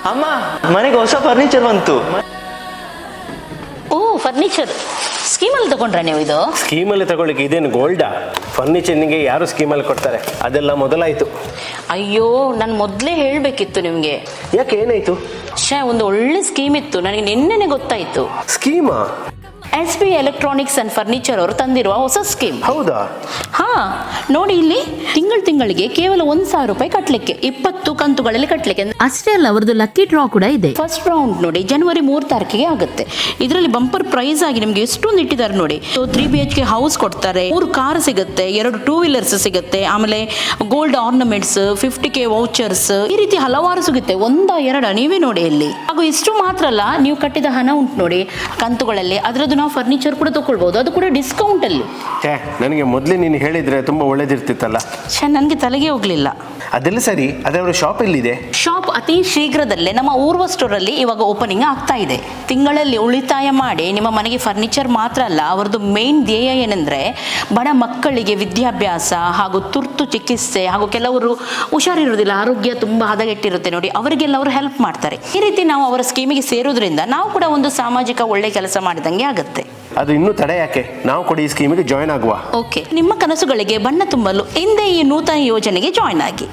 ಅಮ್ಮ ಮನೆಗೆ ಹೊಸ ಫರ್ನಿಚರ್ ಬಂತು. ಓ ಫರ್ನಿಚರ್ ಸ್ಕೀಮಲ್ಲಿ ತಗೊಂಡ್ರಾ ನೀವು? ಇದು ಸ್ಕೀಮಲ್ಲಿ ತಗೊಳ್ಳಿಕ್ಕೆ ಇದೇನು ಗೋಲ್ಡಾ? ಫರ್ನಿಚರ್ನಿಗೆ ಯಾರು ಸ್ಕೀಮಲ್ಲಿ ಕೊಡ್ತಾರೆ? ಅದೆಲ್ಲ ಮೊದಲಾಯಿತು. ಅಯ್ಯೋ ನಾನು ಮೊದಲೇ ಹೇಳಬೇಕಿತ್ತು ನಿಮಗೆ. ಯಾಕೆ, ಏನಾಯ್ತು? ಒಂದು ಒಳ್ಳೆ ಸ್ಕೀಮ್ ಇತ್ತು, ನನಗೆ ನಿನ್ನೆನೆ ಗೊತ್ತಾಯ್ತು. Schema? SB electronics and furniture ಅವರು ತಂದಿರುವ ಹೊಸ ಸ್ಕೀಮ್. ಹೌದಾ? ಹಾ ನೋಡಿ, ಇಲ್ಲಿ ತಿಂಗಳಿಗೆ ಕೇವಲ 1,000 ರೂಪಾಯಿ ಕಟ್ಟಲಿಕ್ಕೆ, 20 ಕಂತುಗಳಲ್ಲಿ ಕಟ್ಟಲಿಕ್ಕೆ. ಅಷ್ಟೇ ಅಲ್ಲ, ಅವರದ್ದು ಲಕ್ಕಿ ಡ್ರಾ ಕೂಡ ಇದೆ. ಫಸ್ಟ್ ರೌಂಡ್ ನೋಡಿ ಜನವರಿ 3 ತಾರೀಕಿಗೆ ಆಗುತ್ತೆ. ಇದರಲ್ಲಿ ಬಂಪರ್ ಪ್ರೈಸ್ ಆಗಿ ನಿಮ್ಗೆ ಎಷ್ಟೊಂದು ಇಟ್ಟಿದ್ದಾರೆ ನೋಡಿ. 3 BHK ಹೌಸ್ ಕೊಡ್ತಾರೆ, 3 ಕಾರ್ ಸಿಗುತ್ತೆ, 2 2 ವೀಲರ್ಸ್ ಸಿಗುತ್ತೆ, ಆಮೇಲೆ ಗೋಲ್ಡ್ ಆರ್ನಮೆಂಟ್ಸ್, 50K ವೌಚರ್ಸ್, ಈ ರೀತಿ ಹಲವಾರು ಸಿಗುತ್ತೆ. 1 2 ನೀವೇ ನೋಡಿ ಇಲ್ಲಿ. ಹಾಗೂ ಇಷ್ಟು ಮಾತ್ರ ಅಲ್ಲ, ನೀವು ಕಟ್ಟಿದ ಹಣ ಉಂಟು ನೋಡಿ ಕಂತುಗಳಲ್ಲಿ, ಅದರದ್ದು ನಾವು ಫರ್ನಿಚರ್ ಕೂಡ ತಗೊಳ್ಬಹುದು, ಅದು ಕೂಡ ಡಿಸ್ಕೌಂಟ್ ಅಲ್ಲಿ. ನನಗೆ ಮೊದಲೇ ನೀನು ಹೇಳಿದ್ರೆ ತುಂಬಾ ಒಳ್ಳೇದಿರ್ತಿತ್ತಲ್ಲ. ನನಗೆ ತಲೆಗೆ ಹೋಗ್ಲಿಲ್ಲ. ಅದೆಲ್ಲ ಸರಿ, ಅದರ ಶಾಪ್ ಎಲ್ಲಿದೆ? ಶಾಪ್ ಅತಿ ಶೀಘ್ರದಲ್ಲೇ ನಮ್ಮ ಊರ್ವ ಸ್ಟೋರ್ ಅಲ್ಲಿ ಇವಾಗ ಓಪನಿಂಗ್ ಆಗ್ತಾ ಇದೆ. ತಿಂಗಳಲ್ಲಿ ಉಳಿತಾಯ ಮಾಡಿ ನಿಮ್ಮ ಮನೆಗೆ ಫರ್ನಿಚರ್ ಮಾತ್ರ ಅಲ್ಲ, ಅವರದ್ದು ಮೇನ್ ಧ್ಯೇಯ ಏನೆಂದ್ರೆ ಬಡ ಮಕ್ಕಳಿಗೆ ವಿದ್ಯಾಭ್ಯಾಸ ಹಾಗೂ ತುರ್ತು ಚಿಕಿತ್ಸೆ, ಹಾಗೂ ಕೆಲವರು ಹುಷಾರಿರುವುದಿಲ್ಲ, ಆರೋಗ್ಯ ತುಂಬಾ ಹದಗೆಟ್ಟಿರುತ್ತೆ ನೋಡಿ, ಅವರಿಗೆಲ್ಲ ಅವರು ಹೆಲ್ಪ್ ಮಾಡ್ತಾರೆ. ಈ ರೀತಿ ನಾವು ಅವರ ಸ್ಕೀಮಿಗೆ ಸೇರೋದ್ರಿಂದ ನಾವು ಕೂಡ ಒಂದು ಸಾಮಾಜಿಕ ಒಳ್ಳೆ ಕೆಲಸ ಮಾಡಿದಂಗೆ ಆಗುತ್ತೆ. ಅದು ಇನ್ನೂ ತಡ ಯಾಕೆ, ನಾವು ಕೂಡ ಈ ಸ್ಕೀಮಿಗೆ ಜಾಯ್ನ್ ಆಗುವ. ಓಕೆ, ನಿಮ್ಮ ಕನಸುಗಳಿಗೆ ಬಣ್ಣ ತುಂಬಲು ಹಿಂದೆ ಈ ನೂತನ ಯೋಜನೆಗೆ ಜಾಯ್ನ್ ಆಗಿ.